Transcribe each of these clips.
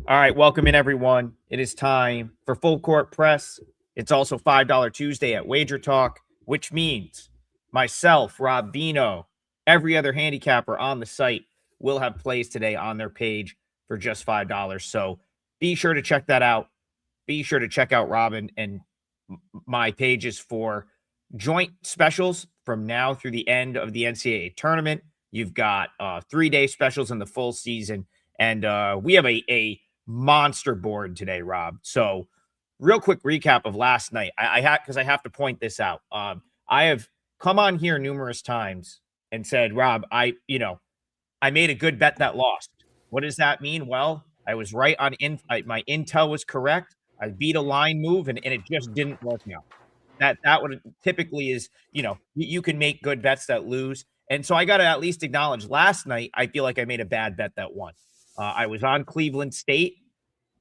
All right, welcome in, everyone. It is time for Full Court Press. It's also $5 Tuesday at WagerTalk, which means myself, Rob Vino, every other handicapper on the site will have plays today on their page for just $5. So be sure to check that out. Be sure to check out Robin and my pages for joint specials from now through the end of the NCAA tournament. You've got 3-day specials in the full season. And we have a monster board today, Rob. So real quick recap of last night. I have to point this out. I have come on here numerous times and said, Rob, I made a good bet that lost. What does that mean? Well, I was right on my intel was correct. I beat a line move and it just didn't work out. That would typically is, you can make good bets that lose. And so I got to at least acknowledge last night, I feel like I made a bad bet that won. I was on Cleveland State.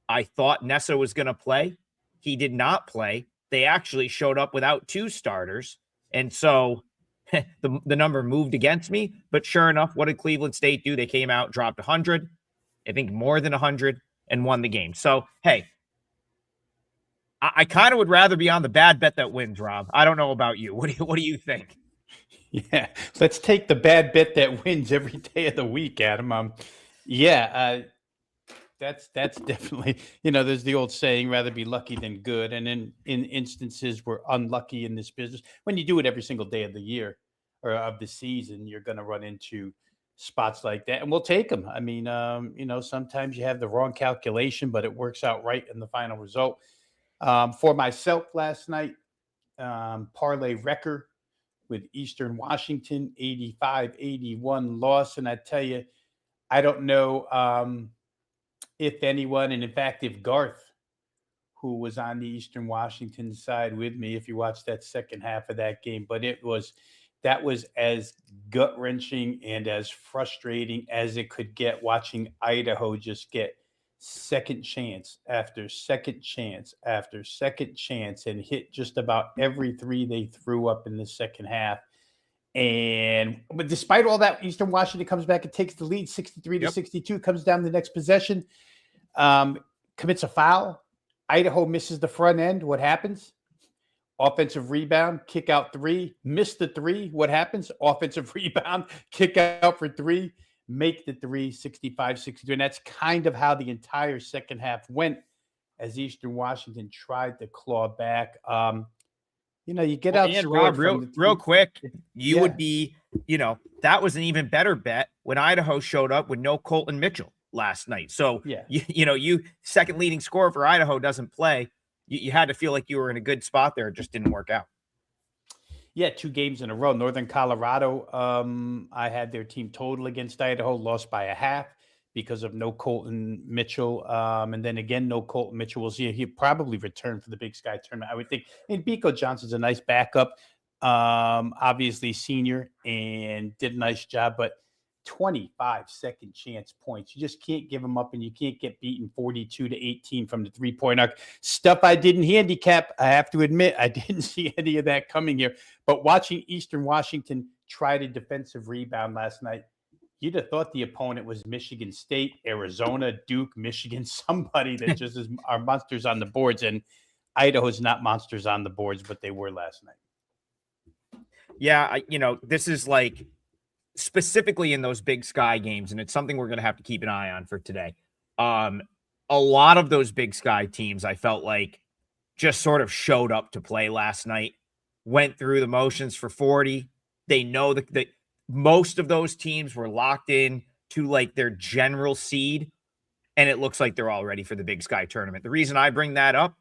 I thought Nessa was going to play. He did not play. They actually showed up without 2 starters. And so the number moved against me. But sure enough, what did Cleveland State do? They came out, dropped 100, I think more than 100, and won the game. So, hey, I kind of would rather be on the bad bet that wins, Rob. I don't know about you. What do you think? Yeah, let's take the bad bet that wins every day of the week, Adam. That's definitely, there's the old saying, rather be lucky than good. And in instances we're unlucky in this business, when you do it every single day of the year or of the season, you're going to run into spots like that. And we'll take them. I mean, sometimes you have the wrong calculation, but it works out right in the final result. For myself last night, parlay record with Eastern Washington, 85-81 loss. And I tell you, I don't know if anyone, and in fact, if Garth, who was on the Eastern Washington side with me, if you watched that second half of that game, but that was as gut-wrenching and as frustrating as it could get, watching Idaho just get second chance after second chance after second chance and hit just about every 3 they threw up in the second half. But despite all that, Eastern Washington comes back and takes the lead 63-62, comes down the next possession, commits a foul. Idaho misses the front end. What happens? Offensive rebound, kick out 3, miss the 3. What happens? Offensive rebound, kick out for 3, make the 3, 65-62. And that's kind of how the entire second half went as Eastern Washington tried to claw back. You get out. And Rob, real quick, would be, that was an even better bet when Idaho showed up with no Colton Mitchell last night. So, you second leading scorer for Idaho doesn't play. You had to feel like you were in a good spot there. It just didn't work out. Yeah, 2 games in a row. Northern Colorado, I had their team total against Idaho, lost by a half because of no Colton Mitchell. And then again, no Colton Mitchell. We'll see. He'll probably return for the Big Sky tournament, I would think. And Biko Johnson's a nice backup, obviously senior, and did a nice job. But 25 second chance points, you just can't give them up, and you can't get beaten 42-18 from the 3-point arc. Stuff I didn't handicap, I have to admit. I didn't see any of that coming here. But watching Eastern Washington try to defensive rebound last night, you'd have thought the opponent was Michigan State, Arizona, Duke, Michigan, somebody that just are monsters on the boards. And Idaho's not monsters on the boards, but they were last night. Yeah, this is like specifically in those Big Sky games, and it's something we're going to have to keep an eye on for today. A lot of those Big Sky teams, I felt like, just sort of showed up to play last night, went through the motions for 40. They know that most of those teams were locked in to like their general seed, and it looks like they're all ready for the Big Sky tournament. The reason I bring that up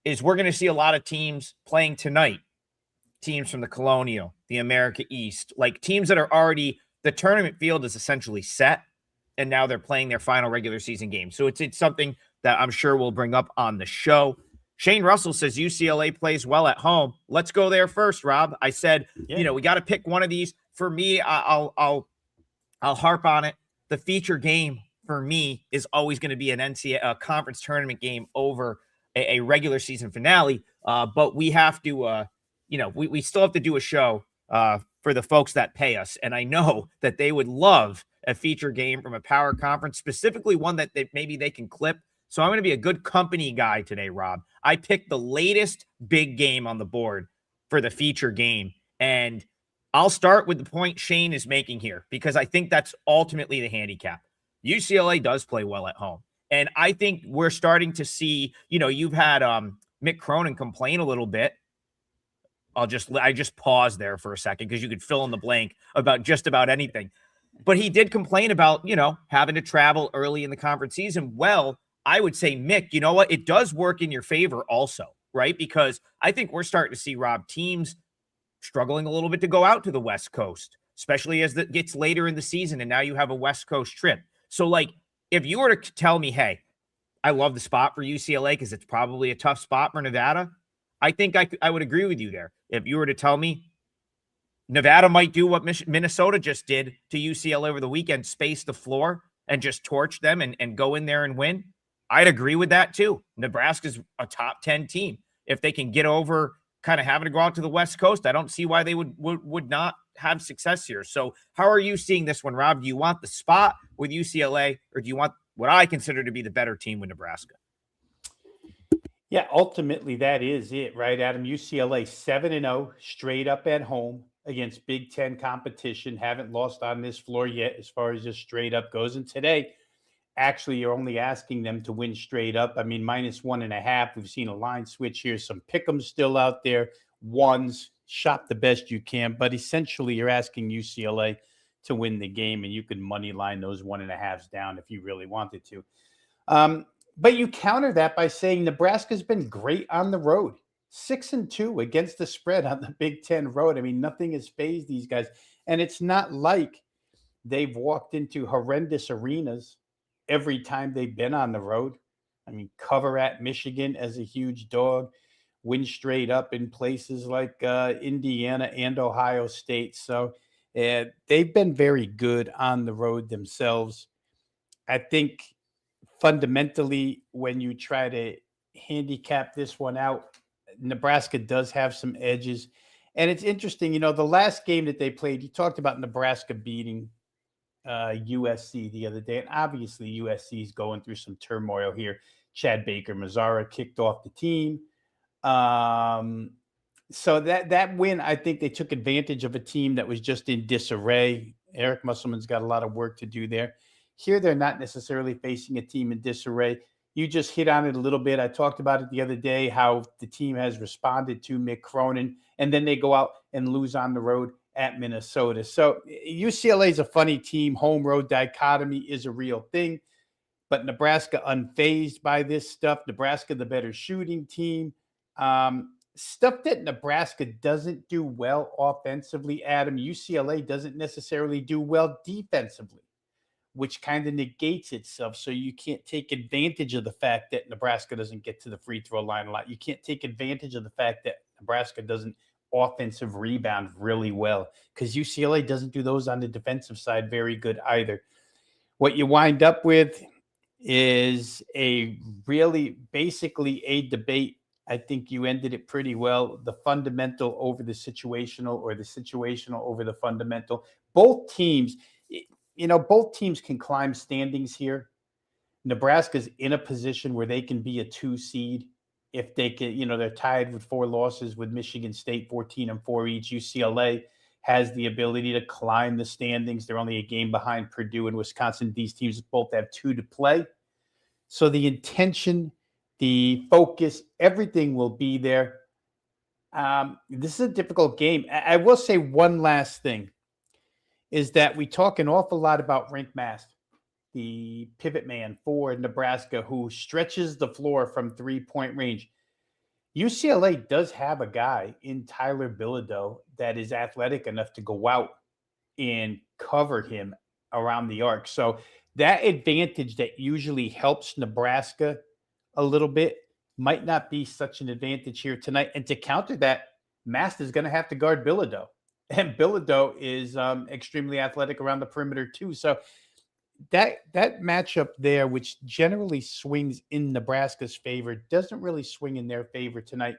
is we're going to see a lot of teams playing tonight, teams from the Colonial, the America East, like teams that are already, the tournament field is essentially set, and now they're playing their final regular season game. So it's something that I'm sure we'll bring up on the show. Shane Russell says UCLA plays well at home. Let's go there first, Rob. I said, we got to pick one of these. For me, I'll harp on it. The feature game for me is always going to be an NCAA conference tournament game over a regular season finale. But we have to, we still have to do a show for the folks that pay us. And I know that they would love a feature game from a power conference, specifically one that maybe they can clip So I'm going to be a good company guy today, Rob. I picked the latest big game on the board for the feature game. And I'll start with the point Shane is making here, because I think that's ultimately the handicap. UCLA does play well at home. And I think we're starting to see, you've had Mick Cronin complain a little bit. I just pause there for a second because you could fill in the blank about just about anything. But he did complain about, having to travel early in the conference season. Well, I would say, Mick, you know what? It does work in your favor also, right? Because I think we're starting to see, Rob, teams struggling a little bit to go out to the West Coast, especially as it gets later in the season and now you have a West Coast trip. So, like, if you were to tell me, hey, I love the spot for UCLA because it's probably a tough spot for Nevada, I think I would agree with you there. If you were to tell me Nevada might do what Minnesota just did to UCLA over the weekend, space the floor and just torch them and go in there and win, I'd agree with that too. Nebraska's a top 10 team. If they can get over kind of having to go out to the West Coast, I don't see why they would not have success here. So how are you seeing this one, Rob? Do you want the spot with UCLA, or do you want what I consider to be the better team with Nebraska? Yeah, ultimately that is it, right, Adam? UCLA 7-0 straight up at home against Big Ten competition. Haven't lost on this floor yet as far as just straight up goes. And today, actually, you're only asking them to win straight up. I mean, -1.5. We've seen a line switch here. Some pick'ems still out there. Ones, shop the best you can. But essentially, you're asking UCLA to win the game, and you can money line those 1.5s down if you really wanted to. But you counter that by saying Nebraska's been great on the road. 6-2 against the spread on the Big Ten road. I mean, nothing has fazed these guys. And it's not like they've walked into horrendous arenas every time they've been on the road. I mean, cover at Michigan as a huge dog, win straight up in places like Indiana and Ohio State. So they've been very good on the road themselves. I think fundamentally, when you try to handicap this one out, Nebraska does have some edges. And it's interesting, the last game that they played, you talked about Nebraska beating USC the other day. And obviously, USC is going through some turmoil here. Chad Baker-Mazara kicked off the team. So that win, I think they took advantage of a team that was just in disarray. Eric Musselman's got a lot of work to do there. Here, they're not necessarily facing a team in disarray. You just hit on it a little bit. I talked about it the other day, how the team has responded to Mick Cronin, and then they go out and lose on the road at Minnesota. So UCLA is a funny team. Home road dichotomy is a real thing, but Nebraska unfazed by this stuff. Nebraska, the better shooting team. Stuff that Nebraska doesn't do well offensively, Adam, UCLA doesn't necessarily do well defensively, which kind of negates itself. So you can't take advantage of the fact that Nebraska doesn't get to the free throw line a lot. You can't take advantage of the fact that Nebraska doesn't offensive rebound really well, because UCLA doesn't do those on the defensive side very good either. What you wind up with is basically a debate. I think you ended it pretty well. The fundamental over the situational, or the situational over the fundamental. Both teams can climb standings here. Nebraska's in a position where they can be a 2 seed if they can. They're tied with 4 losses with Michigan State, 14-4 each. UCLA has the ability to climb the standings. They're only a game behind Purdue and Wisconsin. These teams both have 2 to play. So the intention, the focus, everything will be there. This is a difficult game. I will say one last thing is that we talk an awful lot about Rink Mast, the pivot man for Nebraska, who stretches the floor from 3-point range. UCLA does have a guy in Tyler Bilodeau that is athletic enough to go out and cover him around the arc. So that advantage that usually helps Nebraska a little bit might not be such an advantage here tonight. And to counter that, Mast is going to have to guard Bilodeau. And Bilodeau is extremely athletic around the perimeter too. So that matchup there, which generally swings in Nebraska's favor, doesn't really swing in their favor tonight.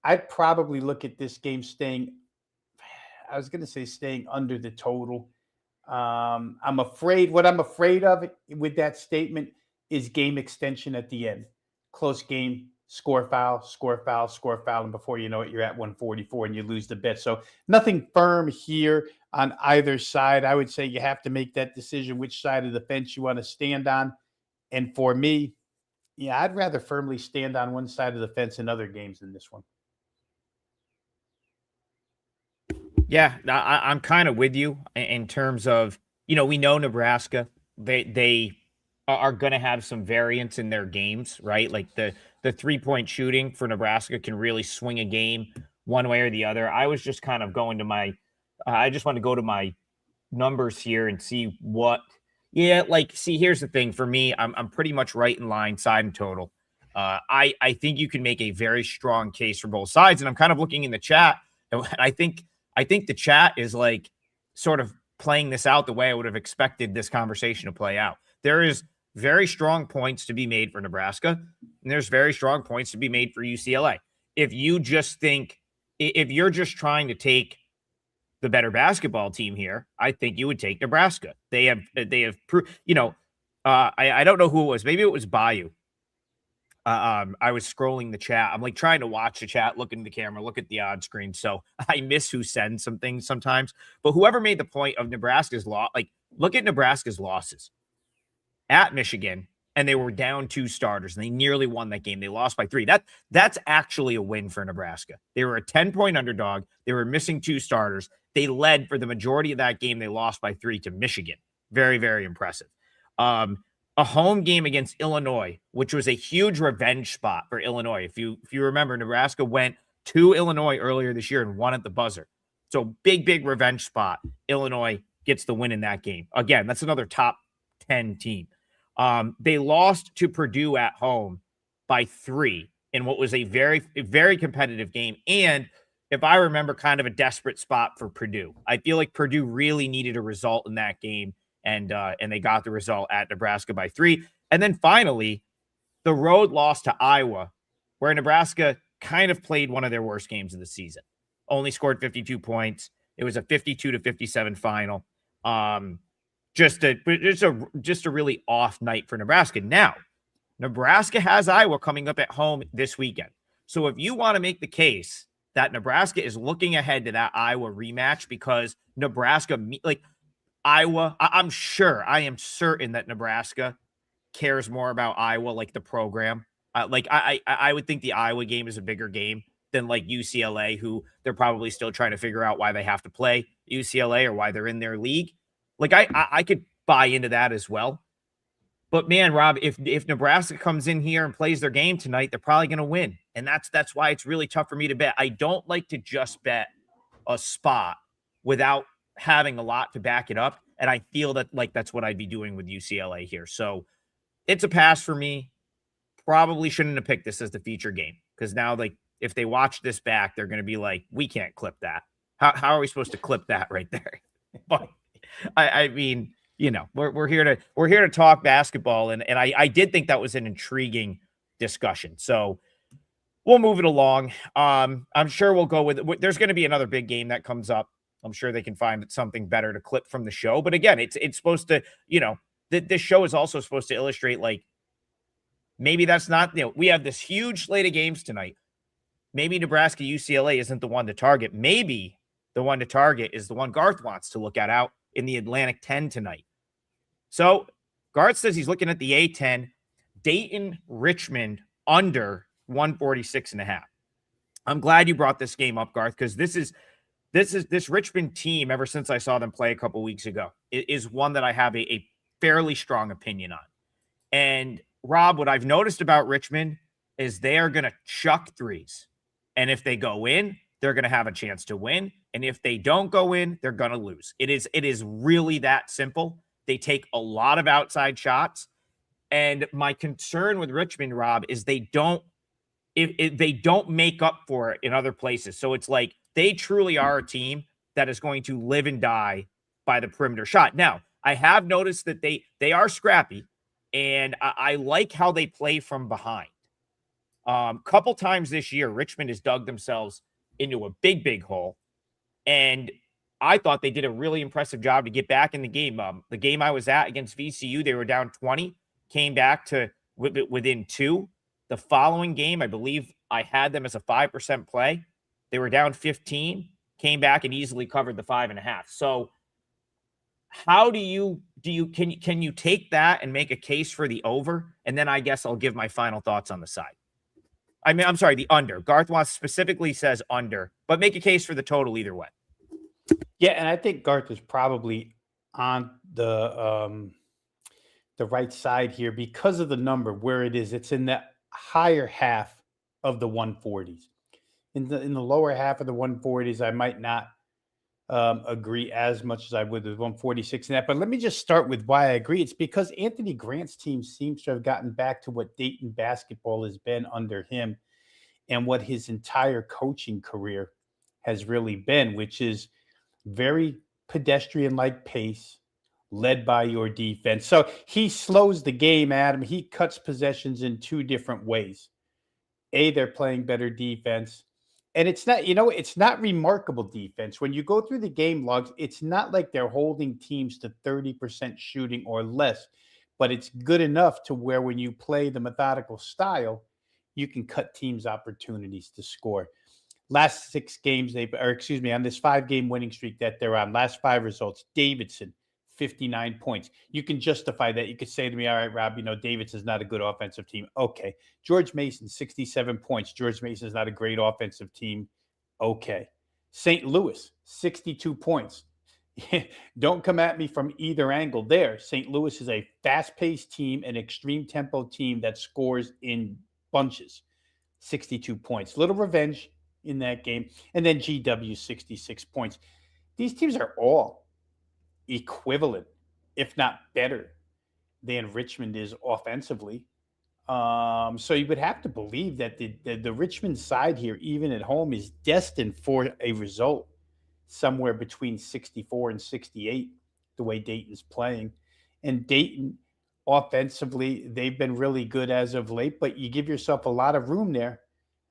I'd probably look at this game staying under the total. What I'm afraid of with that statement is game extension at the end. Close game, score foul, score foul, score foul, and before you know it, you're at 144 and you lose the bet. So nothing firm here on either side. I would say you have to make that decision which side of the fence you want to stand on. And for me, yeah, I'd rather firmly stand on one side of the fence in other games than this one. Yeah, I'm kind of with you in terms of, we know Nebraska, they are going to have some variance in their games, right? Like the 3-point shooting for Nebraska can really swing a game one way or the other. I was just kind of going to I just want to go to my numbers here and see here's the thing for me. I'm pretty much right in line, side and total. I think you can make a very strong case for both sides. And I'm kind of looking in the chat, and I think the chat is like sort of playing this out the way I would have expected this conversation to play out. There is very strong points to be made for Nebraska, and there's very strong points to be made for UCLA. If you're just trying to take the better basketball team here, I think you would take Nebraska. They have I don't know who it was. Maybe it was Bayou. I was scrolling the chat. I'm like trying to watch the chat, look into the camera, look at the odd screen. So I miss who sends some things sometimes. But whoever made the point of Nebraska's loss, like look at Nebraska's losses at Michigan, and they were down 2 starters, and they nearly won that game. They lost by 3. That's actually a win for Nebraska. They were a 10-point underdog. They were missing 2 starters. They led for the majority of that game. They lost by 3 to Michigan. Very, very impressive. A home game against Illinois, which was a huge revenge spot for Illinois. If you remember, Nebraska went to Illinois earlier this year and won at the buzzer. So big revenge spot. Illinois gets the win in that game. Again, that's another top 10 team. They lost to Purdue at home by 3 in what was a very, very competitive game. And if I remember, kind of a desperate spot for Purdue. I feel like Purdue really needed a result in that game. And they got the result at Nebraska by 3. And then finally, the road loss to Iowa, where Nebraska kind of played one of their worst games of the season. Only scored 52 points. It was a 52-57 final. Just a really off night for Nebraska. Now, Nebraska has Iowa coming up at home this weekend. So if you want to make the case that Nebraska is looking ahead to that Iowa rematch because Nebraska, Iowa, I am certain that Nebraska cares more about Iowa, like the program. I would think the Iowa game is a bigger game than like UCLA, who they're probably still trying to figure out why they have to play UCLA or why they're in their league. Like I could buy into that as well. But man, Rob, if Nebraska comes in here and plays their game tonight, they're probably going to win. And that's why it's really tough for me to bet. I don't like to just bet a spot without having a lot to back it up. And I feel that that's what I'd be doing with UCLA here. So it's a pass for me. Probably shouldn't have picked this as the feature game, because now if they watch this back, they're going to be like, we can't clip that. How are we supposed to clip that right there? But I mean, we're here to talk basketball. And I did think that was an intriguing discussion. So we'll move it along. I'm sure we'll go with, there's going to be another big game that comes up. I'm sure they can find something better to clip from the show. But again, it's supposed to, this show is also supposed to illustrate, maybe that's not, we have this huge slate of games tonight. Maybe Nebraska UCLA isn't the one to target. Maybe the one to target is the one Garth wants to look at out in the Atlantic 10 tonight. So Garth says he's looking at the A10, Dayton, Richmond under 146.5. I'm glad you brought this game up, Garth, because this Richmond team, ever since I saw them play a couple weeks ago, is one that I have a fairly strong opinion on. And Rob, what I've noticed about Richmond is they are going to chuck threes. And if they go in, they're going to have a chance to win. And if they don't go in, they're going to lose. It is really that simple. They take a lot of outside shots. And my concern with Richmond, Rob, is they don't make up for it in other places. So it's like, they truly are a team that is going to live and die by the perimeter shot. Now, I have noticed that they are scrappy, and I like how they play from behind. Couple times this year, Richmond has dug themselves into a big hole, and I thought they did a really impressive job to get back in the game. The game I was at against VCU, they were down 20, came back to within 2. The following game, I believe I had them as a 5% play. They were down 15, came back and easily covered the 5.5. So how can you take that and make a case for the over? And then I guess I'll give my final thoughts on the side. I'm sorry, the under. Garth wants specifically says under, but make a case for the total either way. Yeah, and I think Garth is probably on the right side here because of the number where it is. It's in the higher half of the 140s. In the lower half of the 140s, I might not agree as much as I would with 146 and that. But let me just start with why I agree. It's because Anthony Grant's team seems to have gotten back to what Dayton basketball has been under him and what his entire coaching career has really been, which is very pedestrian-like pace led by your defense. So he slows the game, Adam. He cuts possessions in 2 different ways. They're playing better defense. And it's not remarkable defense. When you go through the game logs, it's not like they're holding teams to 30% shooting or less, but it's good enough to where when you play the methodical style, you can cut teams' opportunities to score. Last 6 games, on this 5-game winning streak that they're on, last 5 results, Davidson, 59 points. You can justify that. You could say to me, all right, Rob, Davidson's not a good offensive team. Okay. George Mason, 67 points. George Mason's not a great offensive team. Okay. St. Louis, 62 points. Don't come at me from either angle there. St. Louis is a fast-paced team, an extreme tempo team that scores in bunches. 62 points. Little revenge in that game. And then GW, 66 points. These teams are all equivalent, if not better, than Richmond is offensively. So you would have to believe that the Richmond side here, even at home, is destined for a result somewhere between 64 and 68, the way Dayton's playing. And Dayton, offensively, they've been really good as of late, but you give yourself a lot of room there.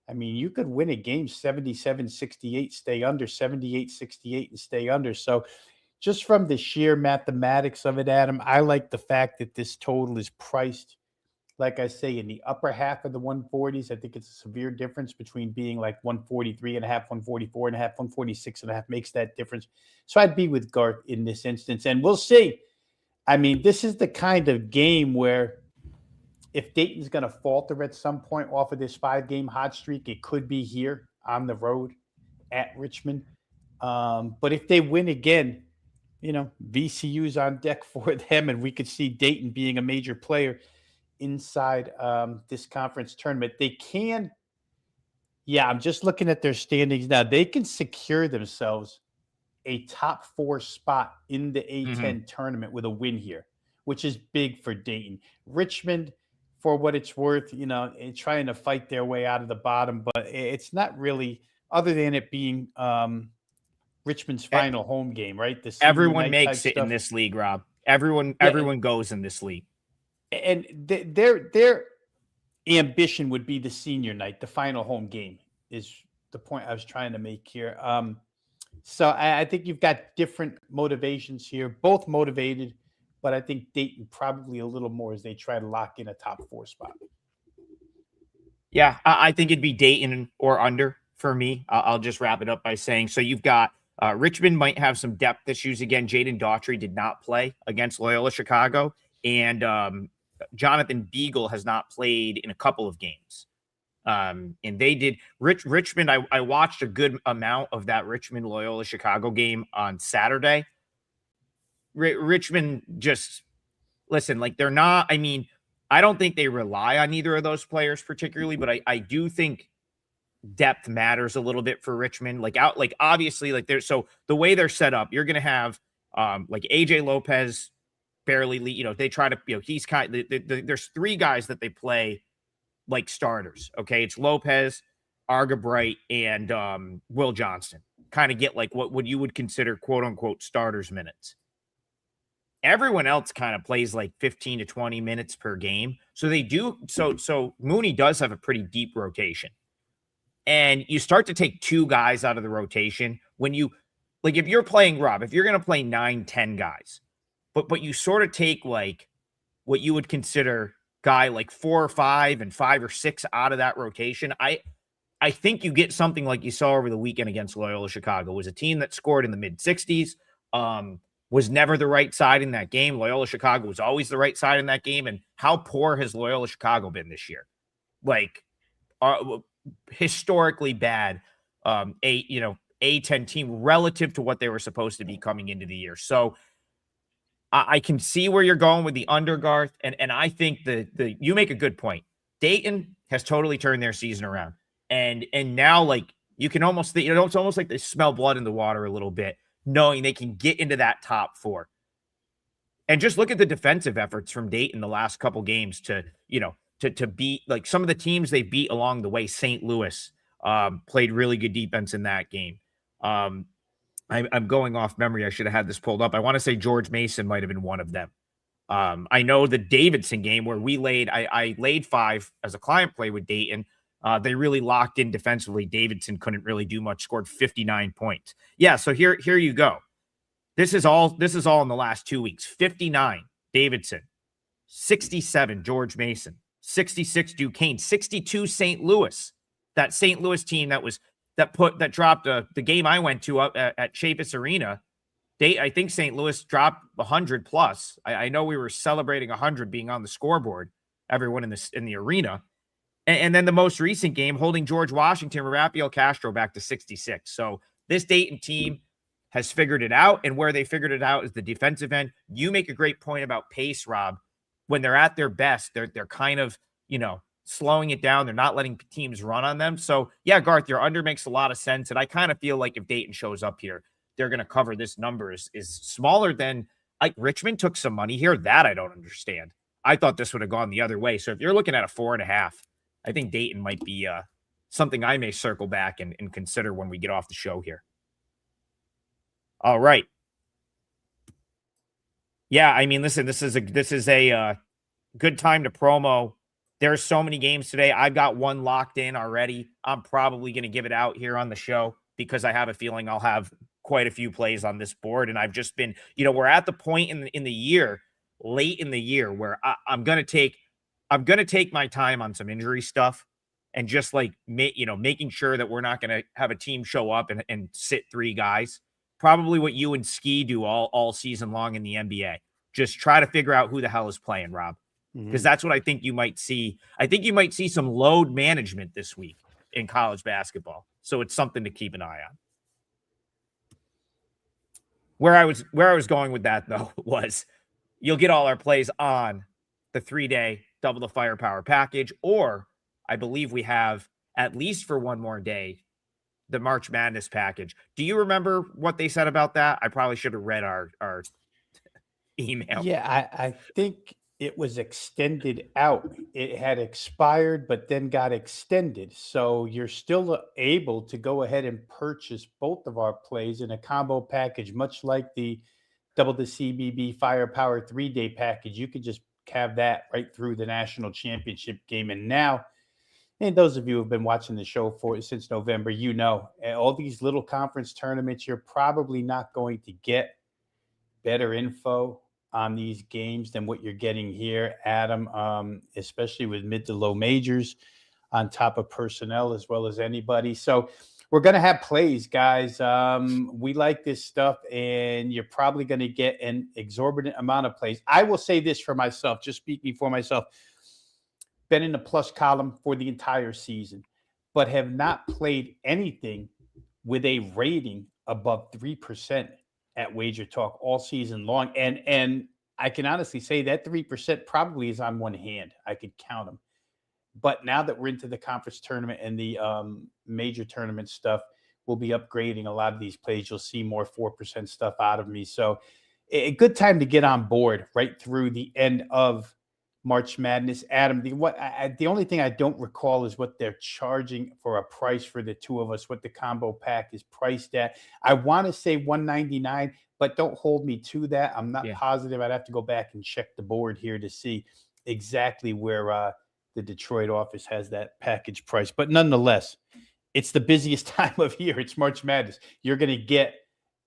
I mean, you could win a game 77-68, stay under, 78-68, and stay under. So just from the sheer mathematics of it, Adam, I like the fact that this total is priced, like I say, in the upper half of the 140s. I think it's a severe difference between being like 143.5, 144.5, 146.5 makes that difference. So I'd be with Garth in this instance, and we'll see. I mean, this is the kind of game where if Dayton's going to falter at some point off of this 5-game hot streak, it could be here on the road at Richmond. But if they win again, VCU's on deck for them, and we could see Dayton being a major player inside this conference tournament. They can, I'm just looking at their standings now. They can secure themselves a top 4 spot in the A10 tournament with a win here, which is big for Dayton. Richmond, for what it's worth, trying to fight their way out of the bottom, but it's not really, other than it being Richmond's final home game, right? Everyone makes it in this league, Rob. Everyone goes in this league. And their ambition would be the senior night, the final home game is the point I was trying to make here. So I think you've got different motivations here, both motivated, but I think Dayton probably a little more as they try to lock in a top 4 spot. Yeah, I think it'd be Dayton or under for me. I'll just wrap it up by saying, so you've got Richmond might have some depth issues again. Jaden Daughtry did not play against Loyola Chicago, and Jonathan Beagle has not played in a couple of games. And they did Richmond. I watched a good amount of that Richmond Loyola Chicago game on Saturday. Richmond just listen, like they're not, I mean, I don't think they rely on either of those players particularly, but I do think depth matters a little bit for Richmond. Obviously, so the way they're set up, you're going to have like AJ Lopez barely, they try to, he's there's 3 guys that they play like starters. Okay. It's Lopez, Arga Bright, and Will Johnston kind of get like what you would consider quote unquote starters minutes. Everyone else kind of plays like 15 to 20 minutes per game. So they do. So Mooney does have a pretty deep rotation. And you start to take 2 guys out of the rotation when you, like, if you're playing, Rob, if you're going to play 9, 10 guys, but you sort of take like what you would consider guy like 4 or 5 and 5 or 6 out of that rotation, I think you get something like you saw over the weekend against Loyola Chicago. It was a team that scored in the mid 60s, was never the right side in that game. Loyola Chicago was always the right side in that game. And how poor has Loyola Chicago been this year? Like, historically bad, A10 team relative to what they were supposed to be coming into the year. So I can see where you're going with the under, Garth, and I think you make a good point. Dayton has totally turned their season around. And now, like, you can almost think, it's almost like they smell blood in the water a little bit, knowing they can get into that top 4. And just look at the defensive efforts from Dayton the last couple games to beat, like, some of the teams they beat along the way. St. Louis played really good defense in that game. I'm going off memory. I should have had this pulled up. I want to say George Mason might have been one of them. I know the Davidson game where I laid 5 as a client play with Dayton. They really locked in defensively. Davidson couldn't really do much, scored 59 points. Yeah, so here you go. This is all in the last 2 weeks. 59 Davidson, 67 George Mason, 66 Duquesne, 62 St. Louis. That St. Louis team that dropped the game I went to up at Chaffetz Arena. I think St. Louis dropped 100 plus. I know we were celebrating 100 being on the scoreboard, everyone in the arena. And then the most recent game, holding George Washington, Rafael Castro back to 66. So this Dayton team has figured it out, and where they figured it out is the defensive end. You make a great point about pace, Rob. When they're at their best, they're kind of, slowing it down. They're not letting teams run on them. So, yeah, Garth, your under makes a lot of sense, and I kind of feel like if Dayton shows up here, they're going to cover. This number is smaller than, like, Richmond took some money here. That I don't understand. I thought this would have gone the other way. So if you're looking at a 4.5, I think Dayton might be something I may circle back and consider when we get off the show here. All right. Yeah, I mean, listen, this is a good time to promo. There's so many games today. I've got one locked in already. I'm probably going to give it out here on the show because I have a feeling I'll have quite a few plays on this board. And I've just been, we're at the point in the year, late in the year, where I'm going to take my time on some injury stuff and just making sure that we're not going to have a team show up and sit 3 guys. Probably what you and Ski do all season long in the NBA. Just try to figure out who the hell is playing, Rob, because that's what I think you might see. I think you might see some load management this week in college basketball. So it's something to keep an eye on. Where I was going with that, though, was you'll get all our plays on the 3-day double the firepower package, or I believe we have, at least for one more day, the March Madness package. Do you remember what they said about that? I probably should have read our email. Yeah, I think it was extended out. It had expired, but then got extended. So you're still able to go ahead and purchase both of our plays in a combo package, much like the double the CBB Firepower 3-day package. You could just have that right through the national championship game. And now, and those of you who have been watching the show since November, all these little conference tournaments, you're probably not going to get better info on these games than what you're getting here, Adam, especially with mid to low majors on top of personnel as well as anybody. So we're going to have plays, guys. We like this stuff, and you're probably going to get an exorbitant amount of plays. I will say this for myself, just speaking for myself, been in the plus column for the entire season, but have not played anything with a rating above 3% at WagerTalk all season long. And I can honestly say that 3% probably is on one hand. I could count them. But now that we're into the conference tournament and the major tournament stuff, we'll be upgrading a lot of these plays. You'll see more 4% stuff out of me. So a good time to get on board right through the end of March Madness. Adam, the only thing I don't recall is what they're charging for a price for the two of us, what the combo pack is priced at. I want to say $199, but don't hold me to that. I'm not positive. I'd have to go back and check the board here to see exactly where the Detroit office has that package price. But nonetheless, it's the busiest time of year. It's March Madness. You're going to get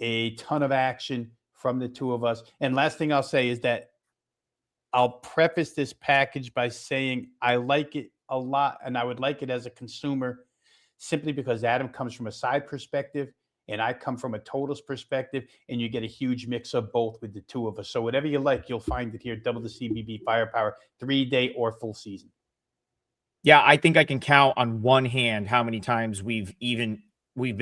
a ton of action from the two of us. And last thing I'll say is that I'll preface this package by saying I like it a lot, and I would like it as a consumer simply because Adam comes from a side perspective and I come from a totals perspective, and you get a huge mix of both with the two of us. So whatever you like, you'll find it here. Double the CBB Firepower, 3-day or full season. Yeah, I think I can count on one hand how many times we've been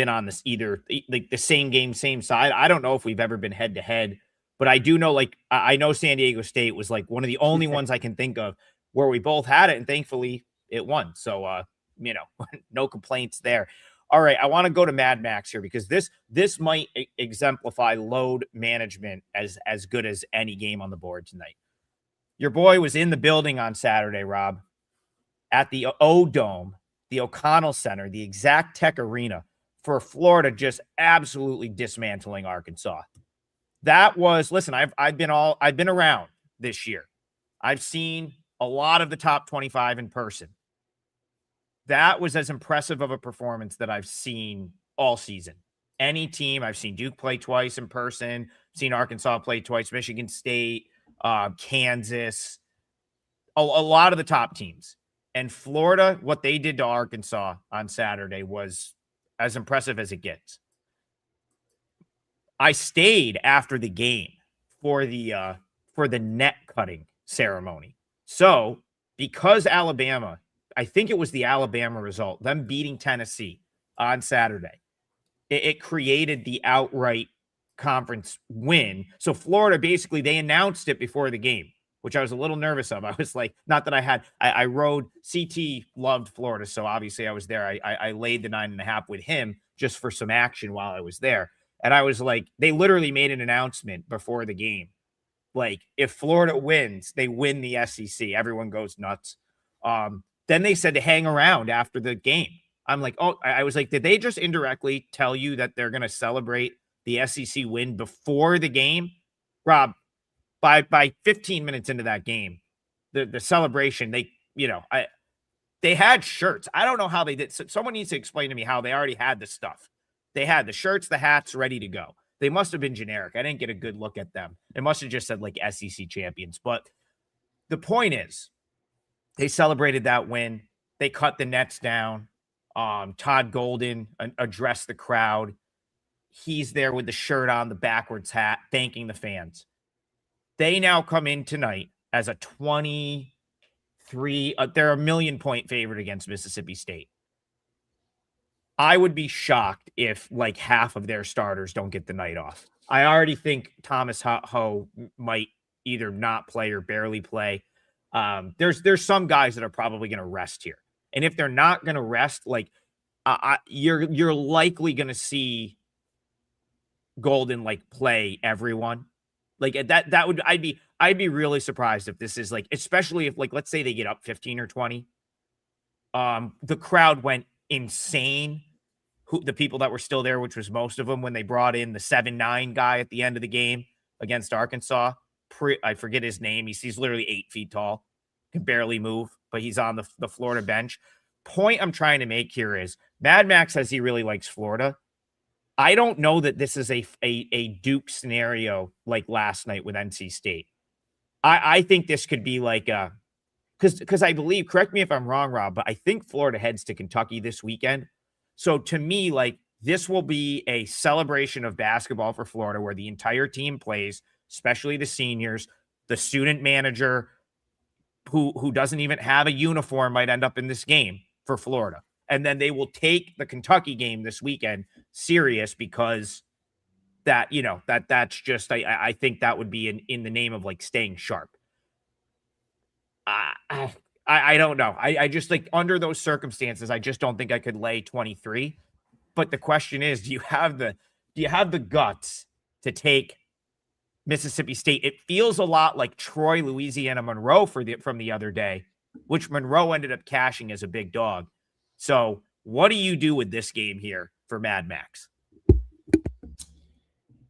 on this either like the same game, same side. I don't know if we've ever been head to head, but I do know like I know San Diego State was like one of the only ones I can think of where we both had it, and thankfully it won. So no complaints there. All right, I want to go to Mad Max here because this might exemplify load management as good as any game on the board tonight. Your boy was in the building on Saturday, Rob, at the O-Dome, the O'Connell Center, the Exact Tech Arena for Florida just absolutely dismantling Arkansas. That was, listen, I've been around this year. I've seen a lot of the top 25 in person. That was as impressive of a performance that I've seen all season. Any team, I've seen Duke play twice in person, seen Arkansas play twice, Michigan State, Kansas, a lot of the top teams. And Florida, what they did to Arkansas on Saturday was as impressive as it gets. I stayed after the game for the net cutting ceremony. So because Alabama, I think it was the Alabama result, them beating Tennessee on Saturday, it created the outright conference win. So Florida, basically, they announced it before the game, which I was a little nervous of. I was like, not that I rode, CT loved Florida, so obviously I was there. I laid the 9.5 with him just for some action while I was there. And I was like, they literally made an announcement before the game. Like, if Florida wins, they win the SEC. Everyone goes nuts. Then they said to hang around after the game. I'm like, oh, I was like, did they just indirectly tell you that they're going to celebrate the SEC win before the game? Rob, by 15 minutes into that game, the celebration, they had shirts. I don't know how they did. Someone needs to explain to me how they already had the stuff. They had the shirts, the hats ready to go. They must have been generic. I didn't get a good look at them. It must have just said like SEC champions. But the point is, they celebrated that win. They cut the nets down. Todd Golden addressed the crowd. He's there with the shirt on, the backwards hat, thanking the fans. They now come in tonight as a 23. They're a 1,000,000-point favorite against Mississippi State. I would be shocked if like half of their starters don't get the night off. I already think Thomas Ho might either not play or barely play. There's some guys that are probably going to rest here. And if they're not going to rest, like you're likely going to see Golden like play everyone. Like that would I'd be really surprised if this is like, especially if like let's say they get up 15 or 20. The crowd went insane. The people that were still there, which was most of them, when they brought in the 7'9" guy at the end of the game against Arkansas. I forget his name. He's literally 8 feet tall, can barely move, but he's on the Florida bench. Point I'm trying to make here is Mad Max says he really likes Florida. I don't know that this is a Duke scenario like last night with NC State. I think this could be like because I believe, correct me if I'm wrong, Rob, but I think Florida heads to Kentucky this weekend. So to me, like this will be a celebration of basketball for Florida where the entire team plays, especially the seniors, the student manager who doesn't even have a uniform might end up in this game for Florida. And then they will take the Kentucky game this weekend serious because that's just, I think that would be in the name of like staying sharp. I don't know. I just like under those circumstances, I just don't think I could lay 23. But the question is, do you have the guts to take Mississippi State? It feels a lot like Troy, Louisiana Monroe from the other day, which Monroe ended up cashing as a big dog. So what do you do with this game here for Mad Max?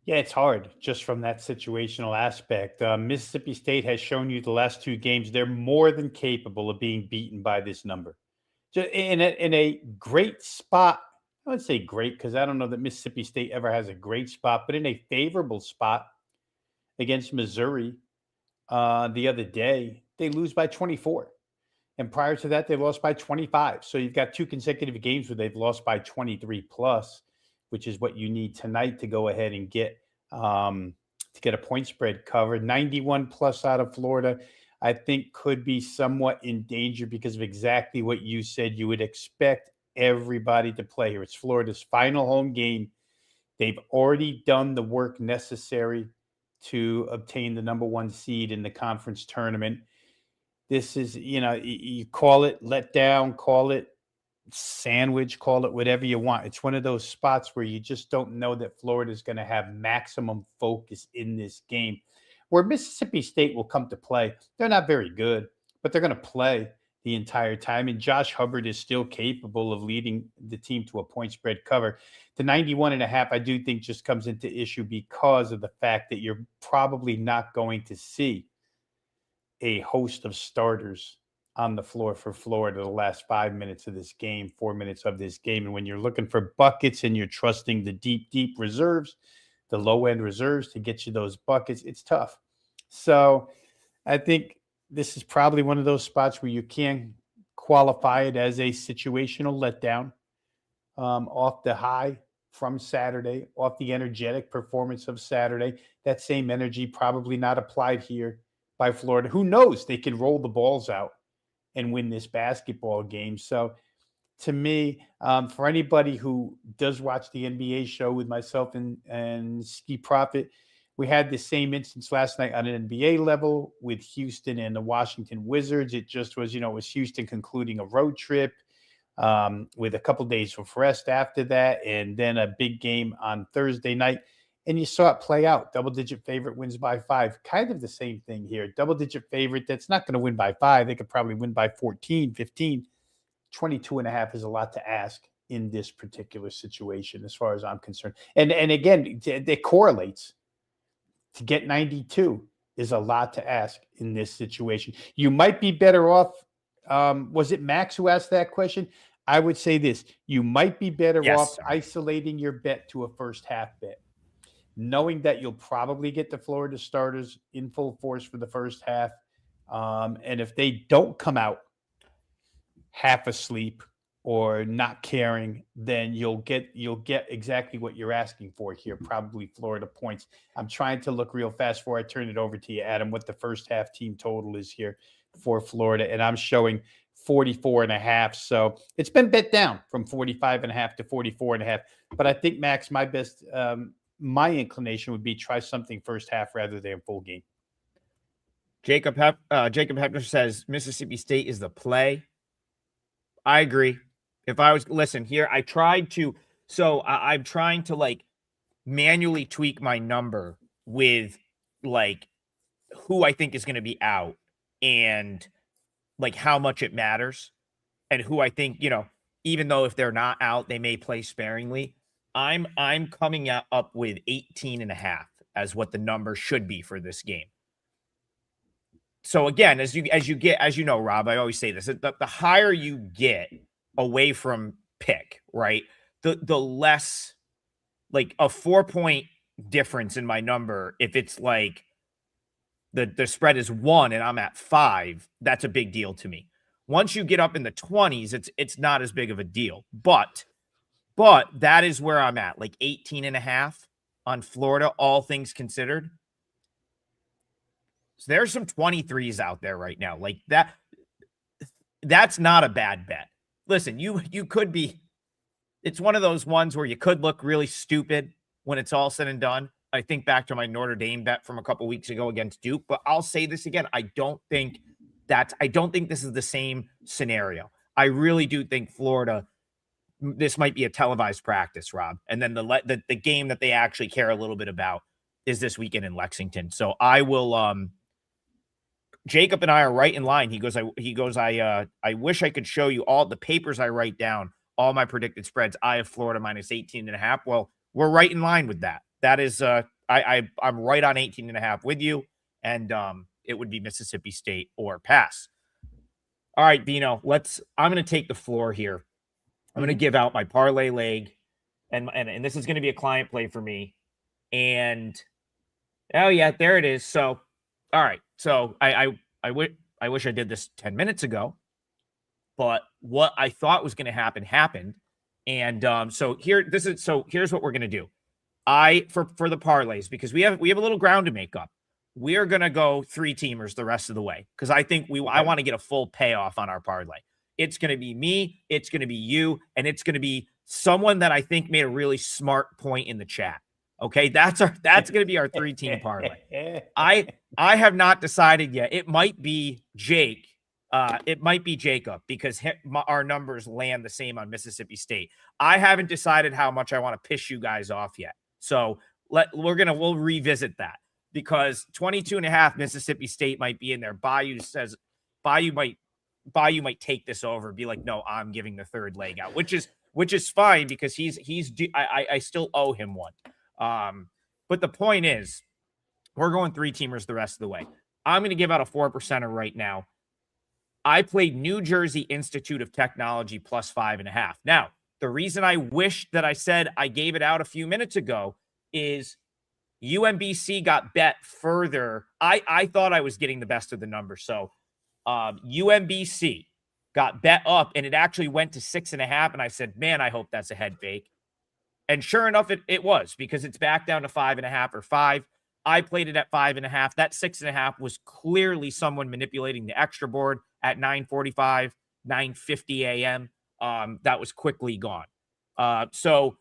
Yeah, it's hard just from that situational aspect. Mississippi State has shown you the last 2 games they're more than capable of being beaten by this number. Just in a great spot. I would say great because I don't know that Mississippi State ever has a great spot, but in a favorable spot against Missouri. the other day, they lose by 24. And prior to that, they lost by 25. So you've got 2 consecutive games where they've lost by 23 plus, which is what you need tonight to go ahead and get a point spread covered. 91 plus out of Florida, I think could be somewhat in danger because of exactly what you said. You would expect everybody to play here. It's Florida's final home game. They've already done the work necessary to obtain the number 1 seed in the conference tournament. This is, you call it let down, call it sandwich, call it whatever you want. It's one of those spots where you just don't know that Florida is going to have maximum focus in this game. Where Mississippi State will come to play, they're not very good, but they're going to play the entire time. And Josh Hubbard is still capable of leading the team to a point spread cover. The 91.5, I do think just comes into issue because of the fact that you're probably not going to see a host of starters on the floor for Florida the last 5 minutes of this game, 4 minutes of this game. And when you're looking for buckets and you're trusting the deep reserves, the low-end reserves to get you those buckets, it's tough. So I think this is probably one of those spots where you can qualify it as a situational letdown off the high from Saturday, off the energetic performance of Saturday. That same energy probably not applied here by Florida. Who knows? They can roll the balls out and win this basketball game. So to me, for anybody who does watch the NBA show with myself and Ski Prophet, we had the same instance last night on an NBA level with Houston and the Washington Wizards. It just was, it was Houston concluding a road trip with a couple days of rest after that, and then a big game on Thursday night. And you saw it play out. Double-digit favorite wins by 5. Kind of the same thing here. Double-digit favorite that's not going to win by 5. They could probably win by 14, 15. 22.5 is a lot to ask in this particular situation as far as I'm concerned. And again, it correlates. To get 92 is a lot to ask in this situation. You might be better off. Was it Max who asked that question? I would say this. You might be better off isolating your bet to a first half bet, knowing that you'll probably get the Florida starters in full force for the first half. And if they don't come out half asleep or not caring, then you'll get exactly what you're asking for here, probably Florida points. I'm trying to look real fast before I turn it over to you, Adam, what the first half team total is here for Florida. And I'm showing 44.5. So it's been bet down from 45.5 to 44.5. But I think, Max, my inclination would be try something first half rather than full game. Jacob Hepner says Mississippi State is the play. I agree. If I was here, I'm trying to manually tweak my number with who I think is going to be out and how much it matters and who I think, even though if they're not out, they may play sparingly. I'm coming up with 18.5 as what the number should be for this game. So again, as you know, Rob, I always say this, the higher you get away from pick, right? The less a 4-point difference in my number. If it's the spread is 1 and I'm at 5, that's a big deal to me. Once you get up in the 20s, it's not as big of a deal, but that is where I'm at, 18.5 on Florida, all things considered. So there's some 23s out there right now. That's not a bad bet. Listen, you could be, it's one of those ones where you could look really stupid when it's all said and done. I think back to my Notre Dame bet from a couple weeks ago against Duke, but I'll say this again. I don't think this is the same scenario. I really do think Florida, this might be a televised practice, Rob. And then the game that they actually care a little bit about is this weekend in Lexington. So I will, Jacob and I are right in line. He goes, I wish I could show you all the papers I write down, all my predicted spreads. I have Florida minus 18.5. Well, we're right in line with that. That is, I'm right on 18.5 with you. And it would be Mississippi State or pass. All right, Bino, I'm going to take the floor here. I'm going to give out my parlay leg, and this is going to be a client play for me. And, oh, yeah, there it is. So, all right. So I wish I did this 10 minutes ago, but what I thought was going to happen happened. And here's what we're going to do. For the parlays, because we have a little ground to make up. We are going to go 3-teamers the rest of the way, because I think I want to get a full payoff on our parlay. It's going to be me, it's going to be you, and it's going to be someone that I think made a really smart point in the chat. Okay, that's going to be our 3-team parlay. I have not decided yet. It might be Jake. It might be Jacob, because our numbers land the same on Mississippi State. I haven't decided how much I want to piss you guys off yet. So we'll revisit that, because 22.5 Mississippi State might be in there. Bayou might take this over and be like, no, I'm giving the third leg out, which is fine, because I still owe him one. But the point is, we're going 3-teamers the rest of the way. I'm going to give out a 4%er right now. I played New Jersey Institute of Technology plus 5.5. Now, the reason I wish that I said I gave it out a few minutes ago is UMBC got bet further. I thought I was getting the best of the numbers. So UMBC got bet up, and it actually went to 6.5. And I said, man, I hope that's a head fake. And sure enough, it was, because it's back down to 5.5 or 5. I played it at 5.5. That 6.5 was clearly someone manipulating the extra board at 9:45, 9:50 a.m. That was quickly gone. So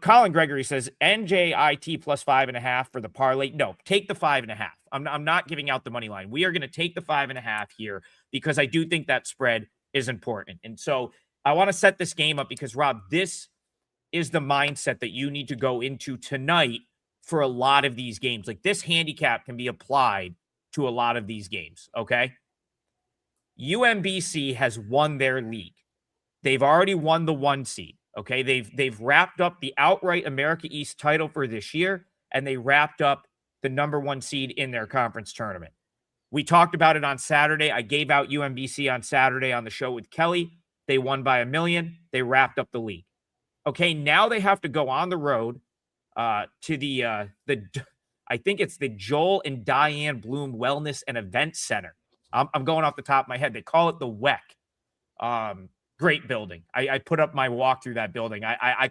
Colin Gregory says NJIT plus 5.5 for the parlay. No, take the 5.5. I'm not giving out the money line. We are going to take the 5.5 here, because I do think that spread is important. And so I want to set this game up, because Rob, this is the mindset that you need to go into tonight for a lot of these games. Like, this handicap can be applied to a lot of these games. Okay. UMBC has won their league. They've already won the 1 seed. Okay. They've wrapped up the outright America East title for this year, and they wrapped up the number 1 seed in their conference tournament. We talked about it on Saturday. I gave out UMBC on Saturday on the show with Kelly. They won by $1 million. They wrapped up the league. Okay. Now they have to go on the road to the I think it's the Joel and Diane Bloom Wellness and Event Center. I'm going off the top of my head. They call it the WEC. Great building. I put up my walk through that building. I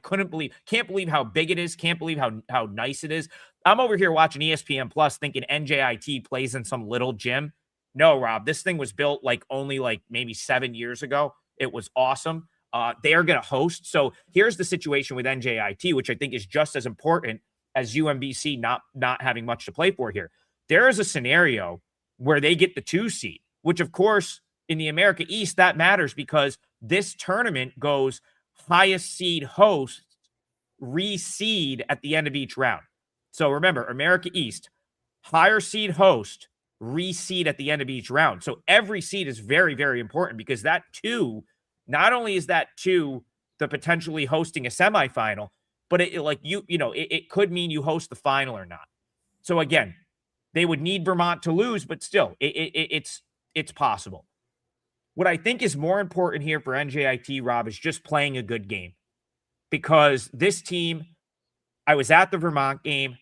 can't believe how big it is. Can't believe how nice it is. I'm over here watching ESPN Plus thinking NJIT plays in some little gym. No, Rob, this thing was built only maybe 7 years ago. It was awesome. They are going to host. So here's the situation with NJIT, which I think is just as important as UMBC not having much to play for here. There is a scenario where they get the 2 seed, which of course in the America East, that matters, because this tournament goes highest seed host, reseed at the end of each round. So remember, America East, higher seed host, reseed at the end of each round. So every seed is very, very important, because that 2, not only is that 2 the potentially hosting a semifinal, but it could mean you host the final or not. So again, they would need Vermont to lose, but still, it's possible. What I think is more important here for NJIT, Rob, is just playing a good game, because this team, I was at the Vermont game.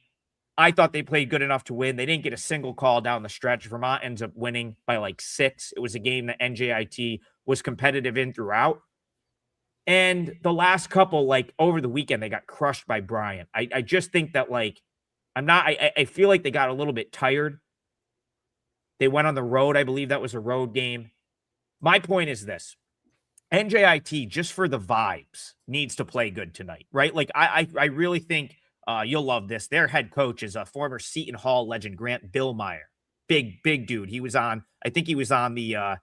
I thought they played good enough to win. They didn't get a single call down the stretch. Vermont ends up winning by 6. It was a game that NJIT was competitive in throughout. And the last couple, over the weekend, they got crushed by Bryant. I just think that, I feel like they got a little bit tired. They went on the road. I believe that was a road game. My point is this. NJIT, just for the vibes, needs to play good tonight, right? I really think you'll love this. Their head coach is a former Seton Hall legend, Grant Billmeyer. Big dude. I think he was on the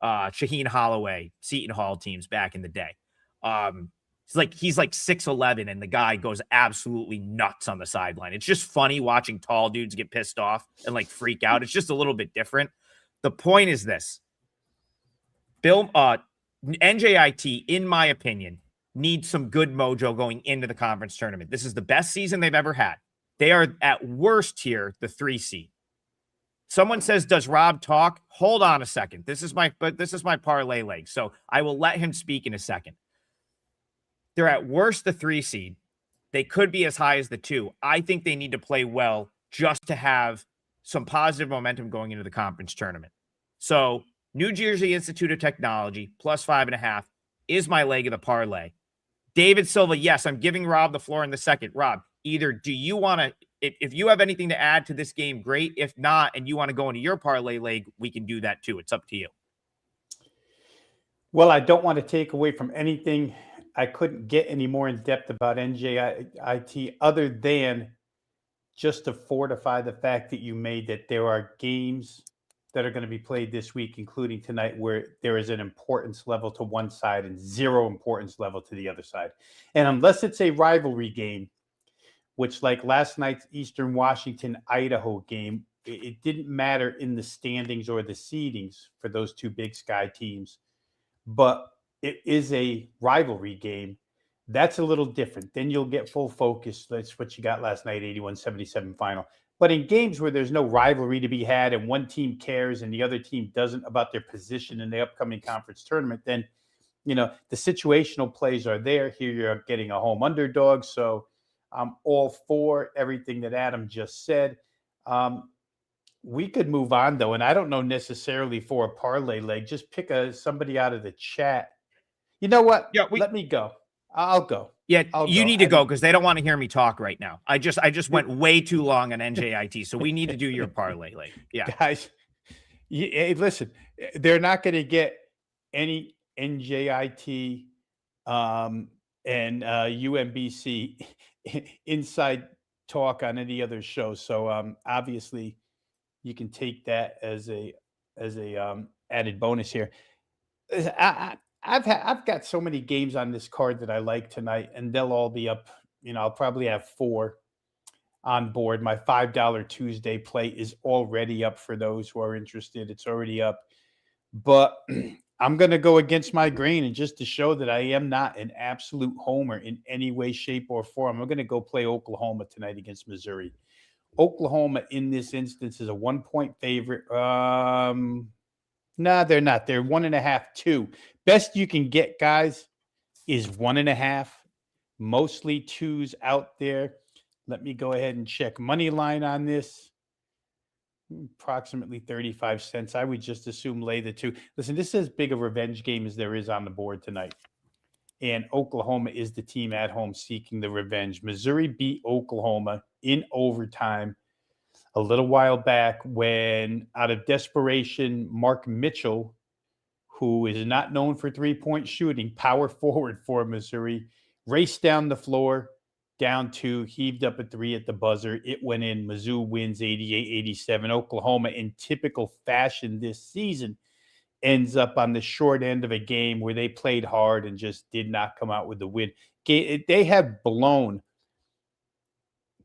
Shaheen Holloway Seton Hall teams back in the day. He's 6'11", and the guy goes absolutely nuts on the sideline. It's just funny watching tall dudes get pissed off and freak out. It's just a little bit different. The point is this. NJIT, in my opinion, needs some good mojo going into the conference tournament. This is the best season they've ever had. They are at worst here, the 3 seed. Someone says, does Rob talk? Hold on a second. This is my parlay leg. So I will let him speak in a second. They're at worst the 3 seed. They could be as high as the 2. I think they need to play well just to have some positive momentum going into the conference tournament. So New Jersey Institute of Technology plus 5.5 is my leg of the parlay. David Silva, yes, I'm giving Rob the floor in the second. Rob, either do you want to, if you have anything to add to this game, great. If not, and you want to go into your parlay leg, we can do that too. It's up to you. Well, I don't want to take away from anything. I couldn't get any more in depth about NJIT other than just to fortify the fact that you made that there are games that are going to be played this week, including tonight, where there is an importance level to one side and zero importance level to the other side. And unless it's a rivalry game, which like last night's Eastern Washington, Idaho game, it didn't matter in the standings or the seedings for those two Big Sky teams, but it is a rivalry game. That's a little different. Then you'll get full focus. That's what you got last night, 81-77 final. But in games where there's no rivalry to be had and one team cares and the other team doesn't about their position in the upcoming conference tournament, then, you know, the situational plays are there. Here you're getting a home underdog. So I'm all for everything that Adam just said. We could move on, though, and I don't know necessarily for a parlay leg. Just pick somebody out of the chat. You know what? Yeah, let me go. I'll go. Yeah, you need to go because they don't want to hear me talk right now. I just went way too long on NJIT, so we need to do your parlay leg. Yeah, guys. Hey, listen, they're not going to get any NJIT and UMBC inside talk on any other show. So obviously, you can take that as a added bonus here. I've got so many games on this card that I like tonight, and they'll all be up. You know, I'll probably have 4 on board. My $5 Tuesday play is already up for those who are interested. It's already up, but I'm going to go against my grain, and just to show that I am not an absolute homer in any way, shape, or form, I'm going to go play Oklahoma tonight against Missouri. Oklahoma in this instance is a 1-point favorite. No, they're not. They're 1.5, 2. Best you can get, guys, is 1.5. Mostly 2s out there. Let me go ahead and check money line on this. Approximately 35 cents. I would just assume lay the 2. Listen, this is as big a revenge game as there is on the board tonight. And Oklahoma is the team at home seeking the revenge. Missouri beat Oklahoma in overtime a little while back when, out of desperation, Mark Mitchell, who is not known for three-point shooting, power forward for Missouri, raced down the floor, down 2, heaved up a 3 at the buzzer. It went in. Mizzou wins 88-87. Oklahoma, in typical fashion this season, ends up on the short end of a game where they played hard and just did not come out with the win. They have blown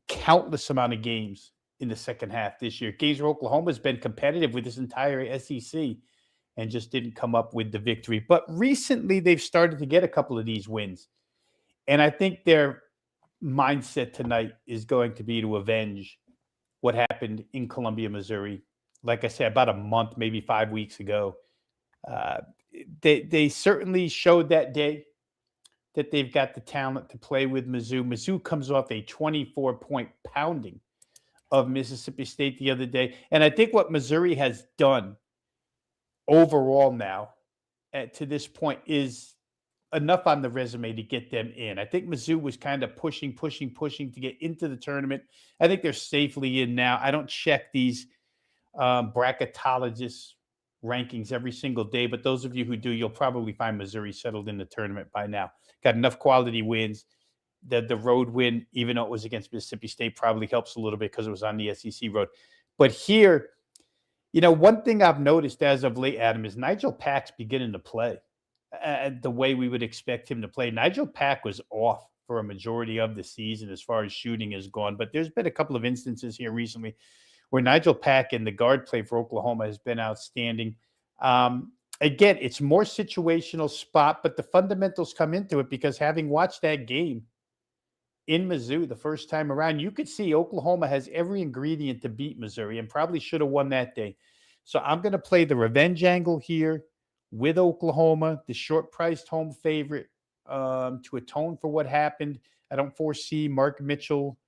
countless amount of games in the second half this year. Games where Oklahoma's been competitive with this entire SEC and just didn't come up with the victory. But recently they've started to get a couple of these wins. And I think their mindset tonight is going to be to avenge what happened in Columbia, Missouri. Like I said, about a month, maybe 5 weeks ago. They certainly showed that day that they've got the talent to play with Mizzou. Mizzou comes off a 24-point pounding of Mississippi State the other day. And I think what Missouri has done overall now to this point is enough on the resume to get them in. I think Mizzou was kind of pushing to get into the tournament. I think they're safely in now. I don't check these bracketologists rankings every single day, but those of you who do, you'll probably find Missouri settled in the tournament by now. Got enough quality wins. The road win, even though it was against Mississippi State, probably helps a little bit because it was on the SEC road. But here, you know, one thing I've noticed as of late, Adam, is Nigel Pack's beginning to play the way we would expect him to play. Nigel Pack was off for a majority of the season as far as shooting is gone, but there's been a couple of instances here recently where Nigel Pack in the guard play for Oklahoma has been outstanding. Again, it's more situational spot, but the fundamentals come into it because having watched that game in Mizzou the first time around, you could see Oklahoma has every ingredient to beat Missouri and probably should have won that day. So I'm going to play the revenge angle here with Oklahoma, the short-priced home favorite, to atone for what happened. I don't foresee Mark Mitchell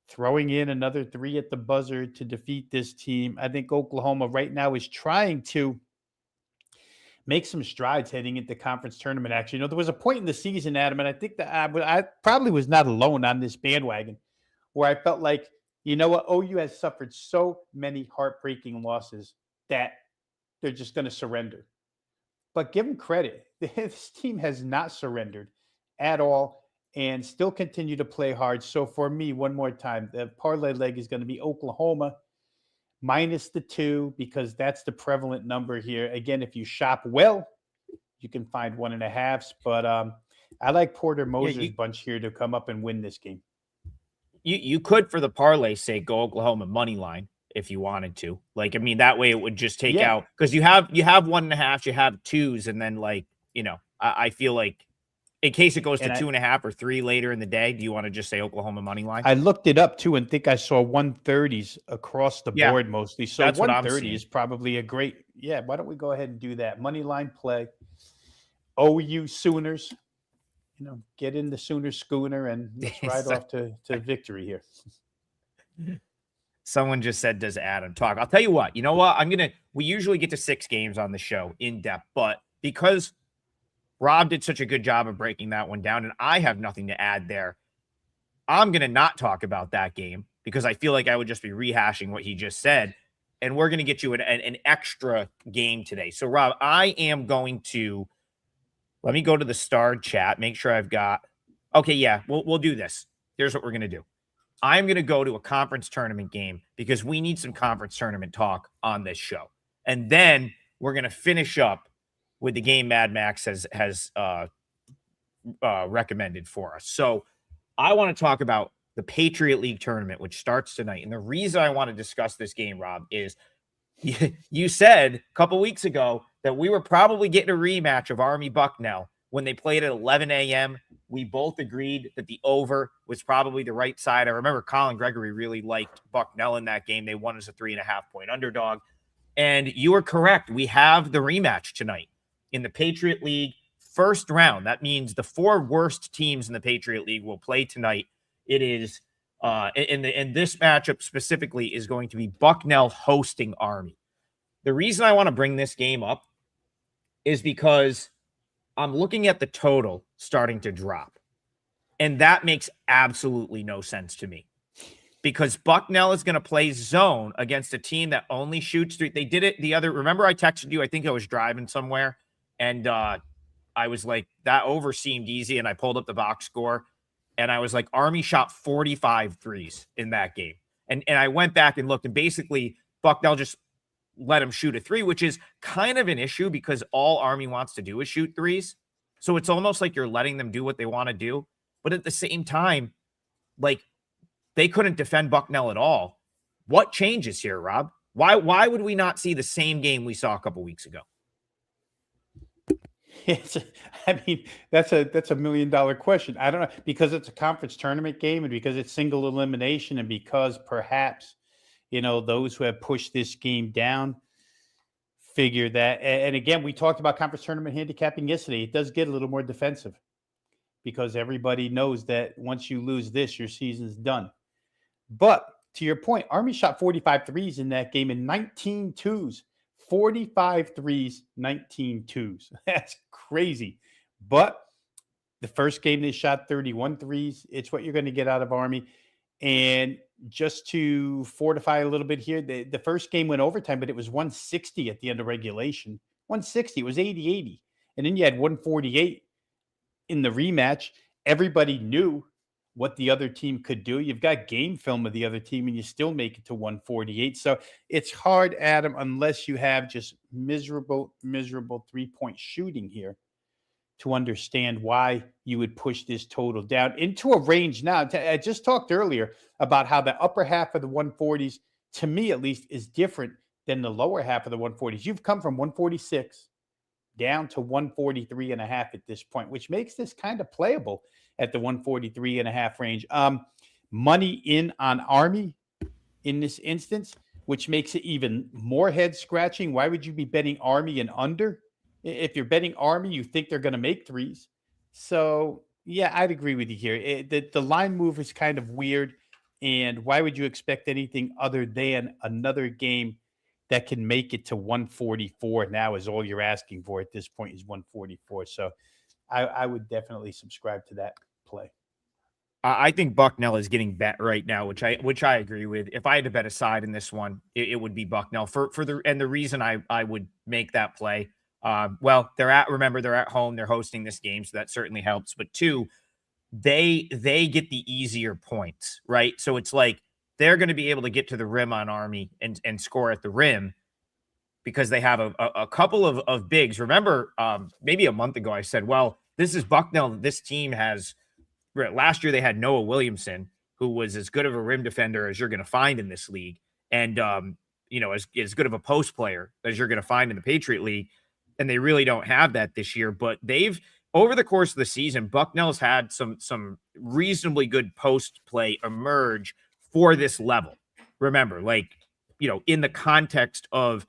throwing in another 3 at the buzzer to defeat this team. I think Oklahoma right now is trying to make some strides heading into conference tournament action. There was a point in the season, Adam, and I think that I probably was not alone on this bandwagon, where I felt like, what, OU has suffered so many heartbreaking losses that they're just going to surrender. But give them credit. This team has not surrendered at all and still continue to play hard. So for me, one more time, the parlay leg is going to be Oklahoma minus the 2, because that's the prevalent number here. Again, if you shop well, you can find 1.5s. But I like Porter Moser's bunch here to come up and win this game. You could, for the parlay sake, go Oklahoma money line if you wanted to. That way it would just take out, because you have 1.5, you have 2s, and then I feel like in case it goes to 2.5 or 3 later in the day, do you want to just say Oklahoma money line? I looked it up too and think I saw 130s across the board mostly. So that's 130 is probably a great. Yeah, why don't we go ahead and do that? Money line play. OU Sooners. Get in the Sooner schooner and let's ride off to victory here. Someone just said, does Adam talk? I'll tell you what. You know what? We usually get to 6 games on the show in depth, but because Rob did such a good job of breaking that one down, and I have nothing to add there, I'm going to not talk about that game because I feel like I would just be rehashing what he just said, and we're going to get you an extra game today. So, Rob, I am going to – let me go to the starred chat, make sure I've got – okay, yeah, we'll do this. Here's what we're going to do. I'm going to go to a conference tournament game because we need some conference tournament talk on this show. And then we're going to finish up with the game Mad Max has recommended for us. So I want to talk about the Patriot League tournament, which starts tonight. And the reason I want to discuss this game, Rob, is you said a couple weeks ago that we were probably getting a rematch of Army Bucknell when they played at 11 a.m. We both agreed that the over was probably the right side. I remember Colin Gregory really liked Bucknell in that game. They won as a 3.5-point underdog. And you were correct. We have the rematch tonight in the Patriot League first round. That means the 4 worst teams in the Patriot League will play tonight. It is in this matchup specifically is going to be Bucknell hosting Army. The reason I want to bring this game up is because I'm looking at the total starting to drop. And that makes absolutely no sense to me. Because Bucknell is going to play zone against a team that only shoots 3. They did it remember I texted you, I think I was driving somewhere, and I was like, that over seemed easy, and I pulled up the box score, and I was like, Army shot 45 threes in that game. And I went back and looked, and basically Bucknell just let them shoot a 3, which is kind of an issue because all Army wants to do is shoot 3s. So it's almost like you're letting them do what they want to do. But at the same time, they couldn't defend Bucknell at all. What changes here, Rob? Why would we not see the same game we saw a couple weeks ago? That's a $1 million question. I don't know, because it's a conference tournament game and because it's single elimination and because perhaps, those who have pushed this game down figure that. And again, we talked about conference tournament handicapping yesterday. It does get a little more defensive because everybody knows that once you lose this, your season's done. But to your point, Army shot 45 threes in that game and 19 twos. 45 threes, 19 twos. That's crazy. But the first game they shot 31 threes. It's what you're going to get out of Army. And just to fortify a little bit here, the first game went overtime, but it was 160 at the end of regulation. 160. It was 80-80. And then you had 148 in the rematch. Everybody knew what the other team could do. You've got game film of the other team and you still make it to 148. So it's hard, Adam, unless you have just miserable 3-point shooting here to understand why you would push this total down into a range now. I just talked earlier about how the upper half of the 140s, to me at least, is different than the lower half of the 140s. You've come from 146 down to 143.5 at this point, which makes this kind of playable at the 143.5 range. Money in on Army in this instance, which makes it even more head scratching. Why would you be betting Army and under? If you're betting Army, you think they're going to make threes. So yeah, I'd agree with you here. The line move is kind of weird. And why would you expect anything other than another game that can make it to 144 now is all you're asking for at this point is 144. So I would definitely subscribe to that play. I think Bucknell is getting bet right now, which I agree with. If I had to bet a side in this one, it would be Bucknell for the reason I would make that play. Well, they're at home, they're hosting this game, so that certainly helps. But two, they get the easier points, right? So it's like they're going to be able to get to the rim on Army and score at the rim because they have a couple of bigs. Remember, maybe a month ago I said, well, this is Bucknell. This team has. Last year they had Noah Williamson, who was as good of a rim defender as you're going to find in this league, and as good of a post player as you're going to find in the Patriot League. And they really don't have that this year. But they've over the course of the season, Bucknell's had some reasonably good post play emerge for this level. Remember, in the context of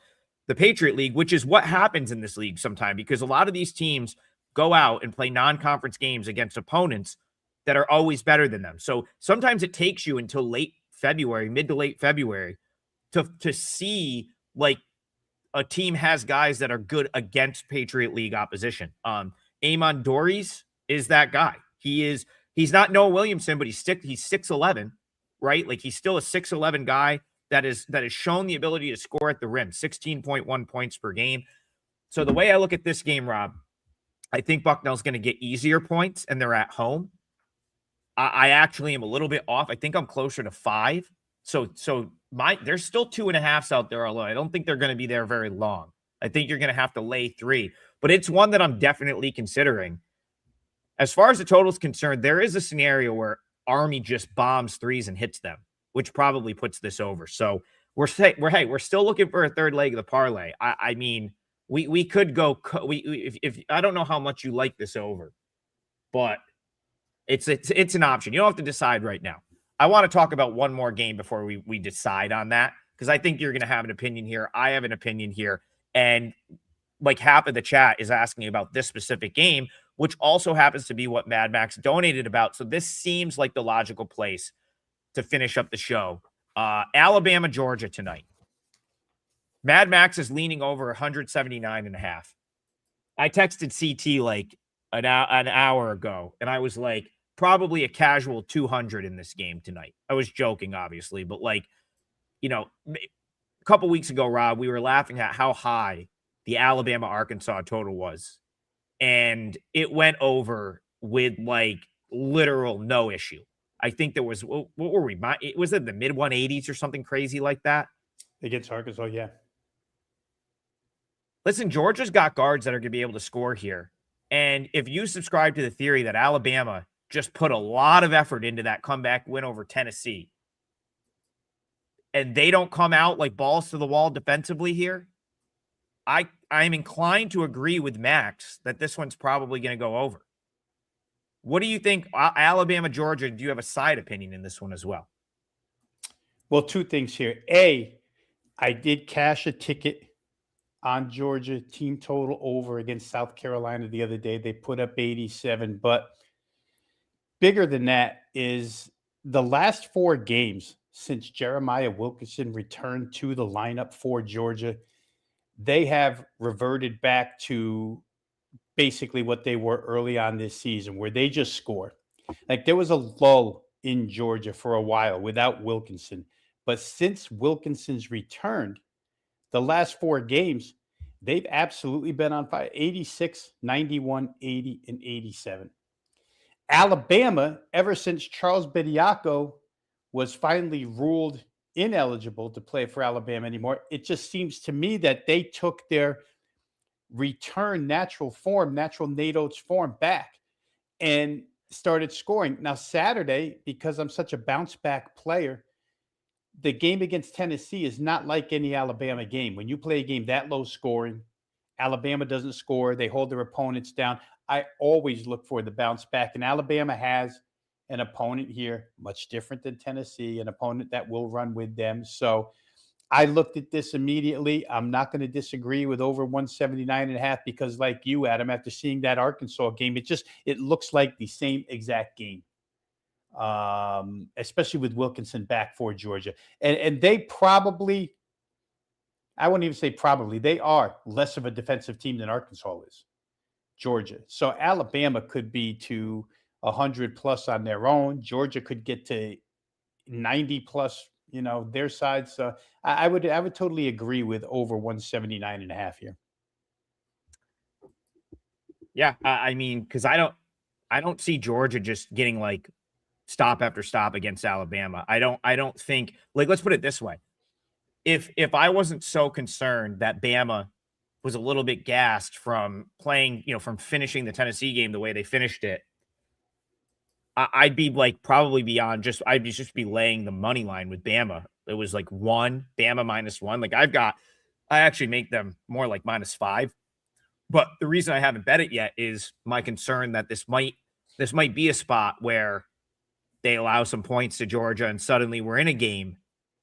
the Patriot League, which is what happens in this league sometimes, because a lot of these teams go out and play non-conference games against opponents that are always better than them. So sometimes it takes you until mid to late February to see a team has guys that are good against Patriot League opposition. Amon Dories is that guy. He's not Noah Williamson, but he's 6'11", right? Like he's still a 6'11" guy that has shown the ability to score at the rim, 16.1 points per game. So the way I look at this game, Rob, I think Bucknell's going to get easier points and they're at home. I actually am a little bit off. I think I'm closer to 5. So there's still 2.5s out there, although I don't think they're going to be there very long. I think you're going to have to lay 3, but it's one that I'm definitely considering. As far as the total is concerned, there is a scenario where Army just bombs threes and hits them, which probably puts this over. So we're still looking for a third leg of the parlay. I mean, we could go. If I don't know how much you like this over, but it's an option. You don't have to decide right now. I want to talk about one more game before we decide on that, because I think you're going to have an opinion here. I have an opinion here. And half of the chat is asking about this specific game, which also happens to be what Mad Max donated about. So this seems like the logical place to finish up the show. Alabama, Georgia tonight. Mad Max is leaning over 179.5. I texted CT an hour ago, and I was like, probably a casual 200 in this game tonight. I was joking, obviously, but a couple weeks ago, Rob, we were laughing at how high the Alabama-Arkansas total was, and it went over with literal no issue. I think there was, what were we? Was it the mid 180s or something crazy like that? Against Arkansas, yeah. Listen, Georgia's got guards that are going to be able to score here. And if you subscribe to the theory that Alabama just put a lot of effort into that comeback win over Tennessee, and they don't come out like balls to the wall defensively here, I'm inclined to agree with Max that this one's probably going to go over. What do you think? Alabama, Georgia, do you have a side opinion in this one as well? Well, 2 things here. A, I did cash a ticket on Georgia team total over against South Carolina the other day. They put up 87, but bigger than that is the last 4 games since Jeremiah Wilkinson returned to the lineup for Georgia, they have reverted back to basically what they were early on this season, where they just score. There was a lull in Georgia for a while without Wilkinson, but since Wilkinson's returned, the last 4 games, they've absolutely been on fire. 86, 91, 80, and 87. Alabama, ever since Charles Bediako was finally ruled ineligible to play for Alabama anymore, it just seems to me that they took their return natural Nate Oates form back and started scoring. Now, Saturday, because I'm such a bounce back player, the game against Tennessee is not like any Alabama game. When you play a game that low scoring, Alabama doesn't score. They hold their opponents down. I always look for the bounce back, and Alabama has an opponent here, much different than Tennessee, an opponent that will run with them. So I looked at this immediately. I'm not going to disagree with over 179.5 because, like you, Adam, after seeing that Arkansas game, it looks like the same exact game. especially with Wilkinson back for Georgia. And they probably, I wouldn't even say probably, they are less of a defensive team than Arkansas is, Georgia. So Alabama could be to 100 plus on their own. Georgia could get to 90 plus, their side. So I would totally agree with over 179.5 here. Yeah, I mean, because I don't see Georgia just getting like stop after stop against Alabama. I don't think, like, let's put it this way. If I wasn't so concerned that Bama was a little bit gassed from playing, from finishing the Tennessee game the way they finished it, I'd be like probably beyond I'd just be laying the money line with Bama. It was like Bama -1. Like I actually make them more like -5. But the reason I haven't bet it yet is my concern that this might be a spot where they allow some points to Georgia and suddenly we're in a game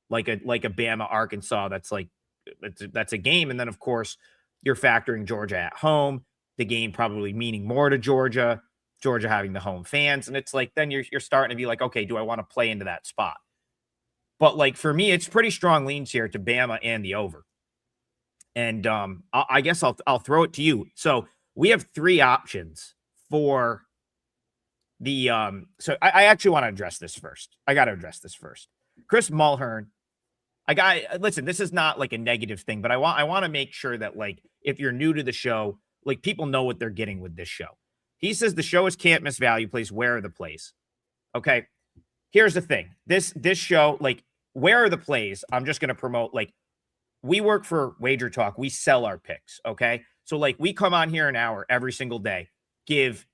like a Bama Arkansas that's a game. And then of course you're factoring Georgia at home, the game probably meaning more to Georgia having the home fans. And it's like, then you're starting to be like, okay, do I want to play into that spot? But like for me, it's pretty strong leans here to Bama and the over. And I guess I'll throw it to you. So we have 3 options for the so I actually want to address this first. I got to address this first. Chris Mulhern. Listen, this is not like a negative thing, but I want to make sure that like if you're new to the show, like people know what they're getting with this show. He says the show is can't miss value plays. Where are the plays? Okay. Here's the thing. This show, like, where are the plays? I'm just going to promote, like, we work for WagerTalk. We sell our picks. Okay. So like we come on here an hour every single day, give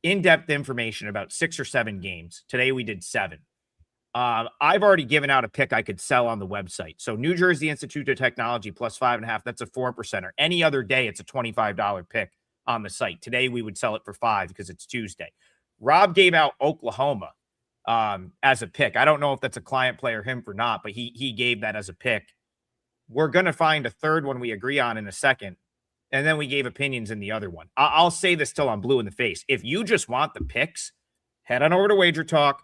in-depth information about 6 or 7 games. Today we did 7. I've already given out a pick I could sell on the website. So New Jersey Institute of Technology plus 5.5. That's a 4%. Any other day, it's a $25 pick on the site. Today we would sell it for 5 because it's Tuesday. Rob gave out Oklahoma as a pick. I don't know if that's a client play or him or not, but he gave that as a pick. We're going to find a third one we agree on in a second. And then we gave opinions in the other one. I'll say this till I'm blue in the face. If you just want the picks, head on over to WagerTalk.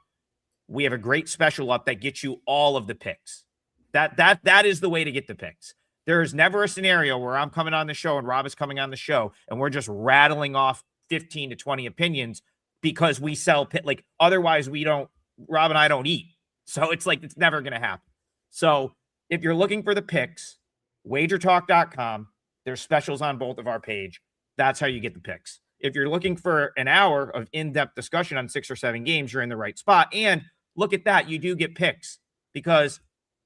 We have a great special up that gets you all of the picks. That is the way to get the picks. There is never a scenario where I'm coming on the show and Rob is coming on the show and we're just rattling off 15 to 20 opinions because we sell like otherwise Rob and I don't eat. So it's like, it's never going to happen. So if you're looking for the picks, wagertalk.com, there's specials on both of our page. That's how you get the picks. If you're looking for an hour of in-depth discussion on 6 or 7 games, you're in the right spot. And look at that. You do get picks because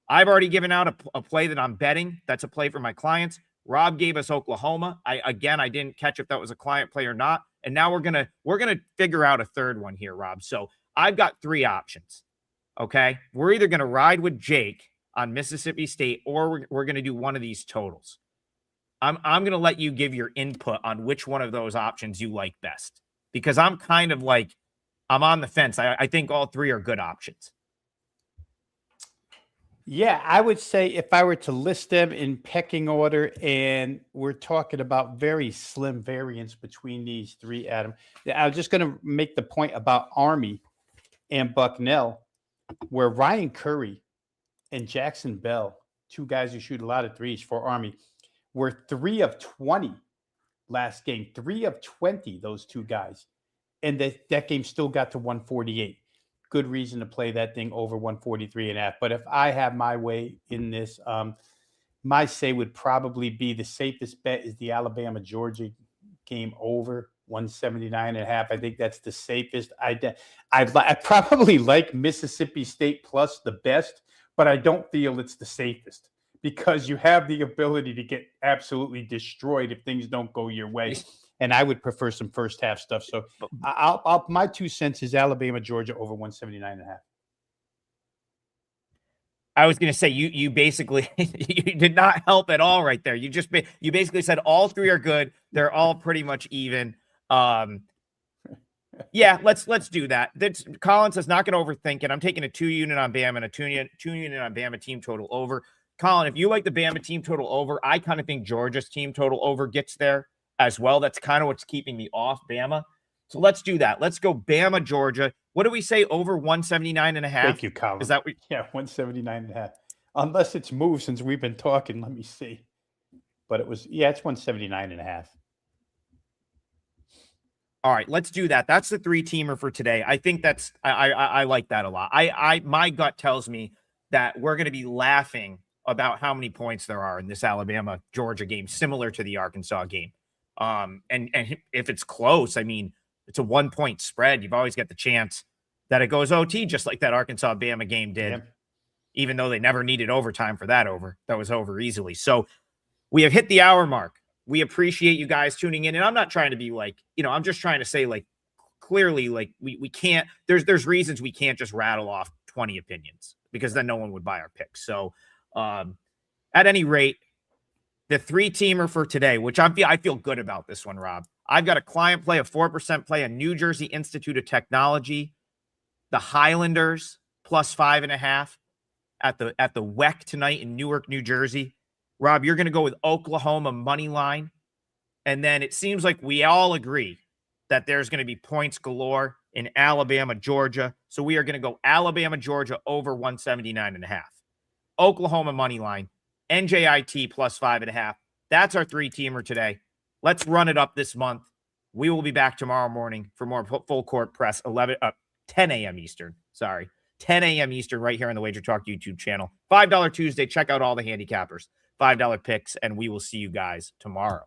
I've already given out a play that I'm betting. That's a play for my clients. Rob gave us Oklahoma. I didn't catch if that was a client play or not. And now we're gonna figure out a third one here, Rob. So I've got 3 options. Okay. We're either gonna ride with Jake on Mississippi State, or we're gonna do one of these totals. I'm gonna let you give your input on which one of those options you like best. Because I'm kind of like, I'm on the fence. I think all 3 are good options. Yeah, I would say if I were to list them in pecking order, and we're talking about very slim variance between these 3, Adam. I was just going to make the point about Army and Bucknell, where Ryan Curry and Jackson Bell, 2 guys who shoot a lot of threes for Army, were 3 of 20 last game. 3 of 20, those 2 guys. And that game still got to 148. Good reason to play that thing over 143.5. But if I have my way in this, my say would probably be the safest bet is the Alabama-Georgia game over 179.5. I think that's the safest. I probably like Mississippi State plus the best, but I don't feel it's the safest because you have the ability to get absolutely destroyed if things don't go your way. And I would prefer some first half stuff. So I'll my 2 cents is Alabama, Georgia over 179.5. I was going to say, you basically, you did not help at all right there. You basically said all 3 are good. They're all pretty much even. Yeah, let's do that. Colin says not going to overthink it. I'm taking a 2 unit on Bama and a 2 unit on Bama team total over. Colin, if you like the Bama team total over, I kind of think Georgia's team total over gets there as well. That's kind of what's keeping me off Bama. So let's do that. Let's go Bama, Georgia. What do we say? Over 179.5? Thank you, Colin. Is that what? Yeah, 179.5. Unless it's moved since we've been talking. Let me see. But it's 179.5. All right, let's do that. That's the 3-teamer for today. I think that's I like that a lot. My gut tells me that we're going to be laughing about how many points there are in this Alabama Georgia game, similar to the Arkansas game. And if it's close, I mean, it's a 1-point spread. You've always got the chance that it goes OT, just like that Arkansas Bama game did. Yep. Even though they never needed overtime for that was over easily. So we have hit the hour mark. We appreciate you guys tuning in. And I'm not trying to be like, I'm just trying to say, like, clearly, like, we can't, there's reasons we can't just rattle off 20 opinions, because then no one would buy our picks. So at any rate, the 3-teamer for today, which I feel good about this one, Rob. I've got a client play, a 4% play, a New Jersey Institute of Technology, the Highlanders plus 5.5 at the WEC tonight in Newark, New Jersey. Rob, you're going to go with Oklahoma money line. And then it seems like we all agree that there's going to be points galore in Alabama, Georgia. So we are going to go Alabama, Georgia over 179.5. Oklahoma money line, NJIT plus 5.5. That's our 3-teamer today. Let's run it up this month. We will be back tomorrow morning for more full court press, 10 a.m. Eastern. 10 a.m. Eastern right here on the WagerTalk YouTube channel. $5 Tuesday. Check out all the handicappers. $5 picks, and we will see you guys tomorrow.